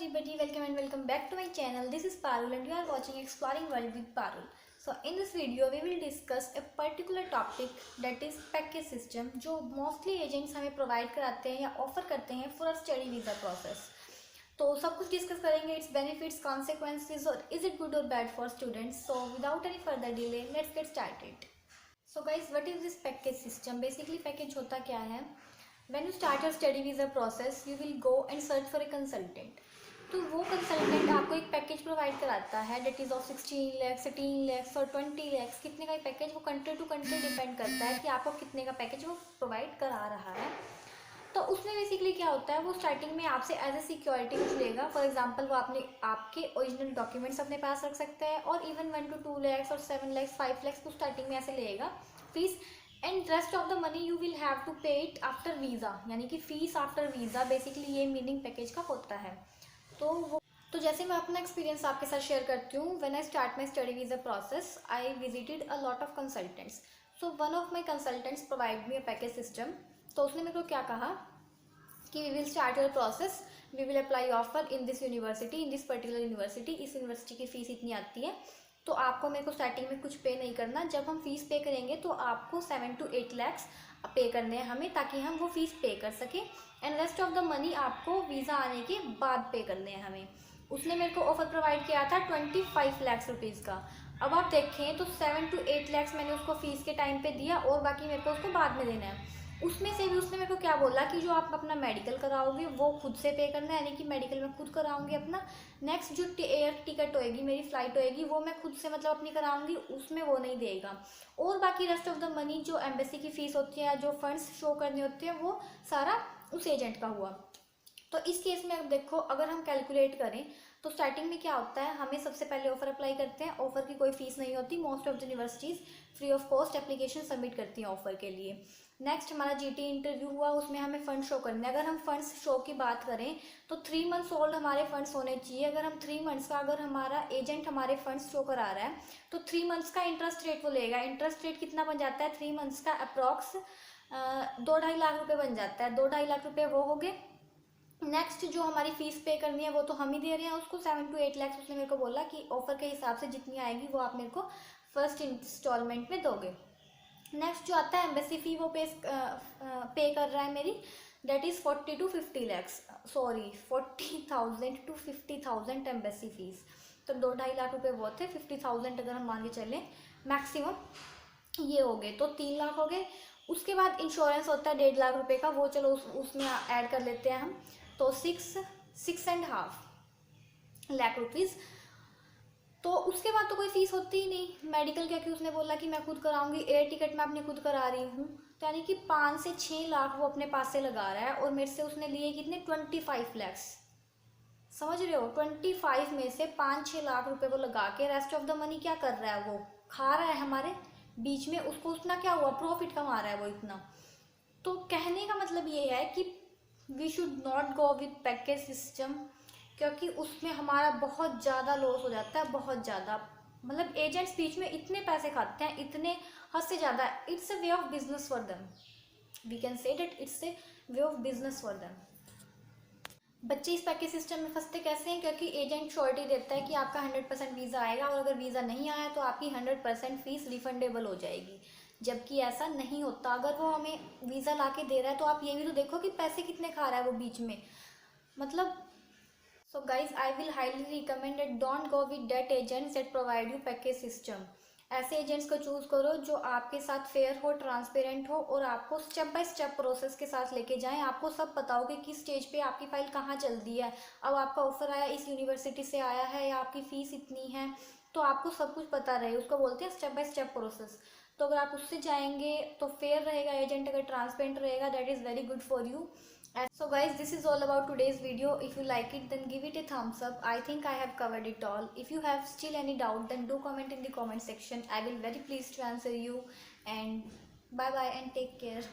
everybody, welcome and welcome back to my channel. This is Parul and you are watching Exploring World with Parul. So in this video we will discuss a particular topic that is package system जो mostly agents हमें provide कराते हैं या offer करते हैं for a study visa process. तो सब कुछ डिस्कस करेंगे, its benefits, consequences और is it good or bad for students. So without any further delay, let's get started. So guys, what is this package system? Basically package होता क्या है? When you start your study visa process, you will go and search for a consultant. तो वो consultant आपको एक package provide कराता है that is of 16 lakhs, 18 lakhs और 20 lakhs. कितने का पैकेज, वो कंट्री टू कंट्री डिपेंड करता है कि आपको कितने का पैकेज वो प्रोवाइड करा रहा है. तो उसमें बेसिकली क्या होता है, वो स्टार्टिंग में आपसे एज ए सिक्योरिटी कुछ लेगा. फॉर एग्जांपल वो आपके ओरिजिनल डॉक्यूमेंट्स अपने पास रख सकता है और इवन 1 to 2 lakhs और 7 lakhs 5 lakhs को स्टार्टिंग में ऐसे लेगा fees. And rest of the money you will have to pay it after visa, यानी कि फ़ीस आफ्टर वीज़ा. बेसिकली ये मीनिंग पैकेज का होता है. तो जैसे मैं अपना एक्सपीरियंस आपके साथ शेयर करती हूँ. When I start my study visa process I visited a lot of consultants. So one of my consultants provide me a package system. तो उसने मेरे को क्या कहा कि we will start your process, we will apply offer in this university, in this particular university. इस university की fees इतनी आती है, तो आपको मेरे को स्टार्टिंग में कुछ पे नहीं करना. जब हम फीस पे करेंगे तो आपको 7 to 8 lakhs पे करने हैं हमें, ताकि हम वो फीस पे कर सकें. And rest of the money आपको वीज़ा आने के बाद पे करने हैं हमें. उसने मेरे को ऑफर प्रोवाइड किया था 25 lakhs रुपीज़ का. अब आप देखें तो 7 to 8 lakhs मैंने उसको फीस के टाइम पे दिया और बाकी मेरे को उसको बाद में देना है. उसमें से भी उसने मेरे को क्या बोला कि जो आप अपना मेडिकल कराओगे वो खुद से पे करना है, यानी कि मेडिकल मैं खुद कराऊंगी अपना. नेक्स्ट जो एयर टिकट होएगी, मेरी फ़्लाइट होएगी, वो मैं खुद से मतलब अपनी कराऊंगी, उसमें वो नहीं देगा. और बाकी रेस्ट ऑफ द मनी जो एम्बेसी की फ़ीस होती है, जो फंड्स शो करने होते हैं, वो सारा उस एजेंट का हुआ. तो इस केस में अब देखो, अगर हम कैलकुलेट करें तो स्टार्टिंग में क्या होता है, हमें सबसे पहले ऑफर अप्लाई करते हैं. ऑफर की कोई फीस नहीं होती. Most of the universities free of cost application submit करती हैं ऑफर के लिए. नेक्स्ट हमारा जीटी इंटरव्यू हुआ, उसमें हमें फ़ंड शो करने हैं. अगर हम फंड्स शो की बात करें तो 3 months ओल्ड हमारे फंड्स होने चाहिए. अगर हम 3 months का, अगर हमारा एजेंट हमारे फंड्स शो करा रहा है तो 3 months का इंटरेस्ट रेट वो लेगा. इंटरेस्ट रेट कितना बन जाता है 3 months का? अप्रॉक्स 2-2.5 लाख रुपये बन जाता है. 2-2.5 लाख रुपये वो हो गए. नेक्स्ट जो हमारी फ़ीस पे करनी है वो तो हम ही दे रहे हैं उसको, 7 to 8 lakhs. उसने मेरे को बोला कि ऑफ़र के हिसाब से जितनी आएगी वो आप मेरे को फर्स्ट इंस्टॉलमेंट में दोगे. नेक्स्ट जो आता है एम्बेसी फ़ी, वो पे कर रहा है मेरी, that is 40 to 50 lakhs, sorry 40,000 to 50,000 embassy fees. तो 2-2.5 लाख रुपये वो थे. 50,000 अगर हम मान के चलें मैक्सिमम, ये हो गए तो 3 लाख हो गए. उसके बाद इंश्योरेंस होता है 1.5 लाख रुपये का, वो चलो उसमें ऐड कर लेते हैं हम. तो 6.5 लाख रुपीज़. तो उसके बाद तो कोई फ़ीस होती ही नहीं. मेडिकल क्या कि उसने बोला कि मैं खुद कराऊंगी, एयर टिकट मैं अपने खुद करा रही हूँ. तो यानी कि 5 से 6 लाख वो अपने पास से लगा रहा है और मेरे से उसने लिए कितने, 25 lakhs. समझ रहे हो, 25 में से 5-6 लाख रुपए वो लगा के रेस्ट ऑफ द मनी क्या कर रहा है, वो खा रहा है हमारे बीच में. उसको उतना क्या हुआ, प्रॉफिट कमा रहा है वो इतना. तो कहने का मतलब ये है कि we should not go with package system, क्योंकि उसमें हमारा बहुत ज़्यादा लॉस हो जाता है, बहुत ज़्यादा. मतलब एजेंट्स बीच में इतने पैसे खाते हैं, इतने हद से ज़्यादा. It's a way of business for them. We can say that it's a way of business for them. बच्चे इस पैकेज सिस्टम में फंसते कैसे हैं, क्योंकि एजेंट श्योरिटी देता है कि आपका 100% वीज़ा आएगा और अगर वीज़ा नहीं आया तो आपकी 100% फ़ीस रिफंडेबल हो जाएगी. जबकि ऐसा नहीं होता. अगर वो हमें वीज़ा ला के दे रहा है तो आप ये भी तो देखो कि पैसे कितने खा रहा है वो बीच में, मतलब. So guys I will highly recommend that don't go with that agents that provide you package system. ऐसे एजेंट्स को चूज़ करो जो आपके साथ फेयर हो, ट्रांसपेरेंट हो और आपको स्टेप बाय स्टेप प्रोसेस के साथ लेके जाएं. आपको सब पता हो कि किस स्टेज पे आपकी फ़ाइल कहाँ चल रही है. अब आपका ऑफर आया, इस यूनिवर्सिटी से आया है, या आपकी फ़ीस इतनी है, तो आपको सब कुछ पता रहे. उसको बोलते हैं स्टेप बाय स्टेप प्रोसेस. तो अगर आप उससे जाएंगे तो फेयर रहेगा एजेंट, अगर ट्रांसपेरेंट रहेगा that is very good for you. So guys, this is all about today's video. If you like it, then give it a thumbs up. I think I have covered it all. If you have still any doubt, then do comment in the comment section. I will very pleased to answer you. And bye bye and take care.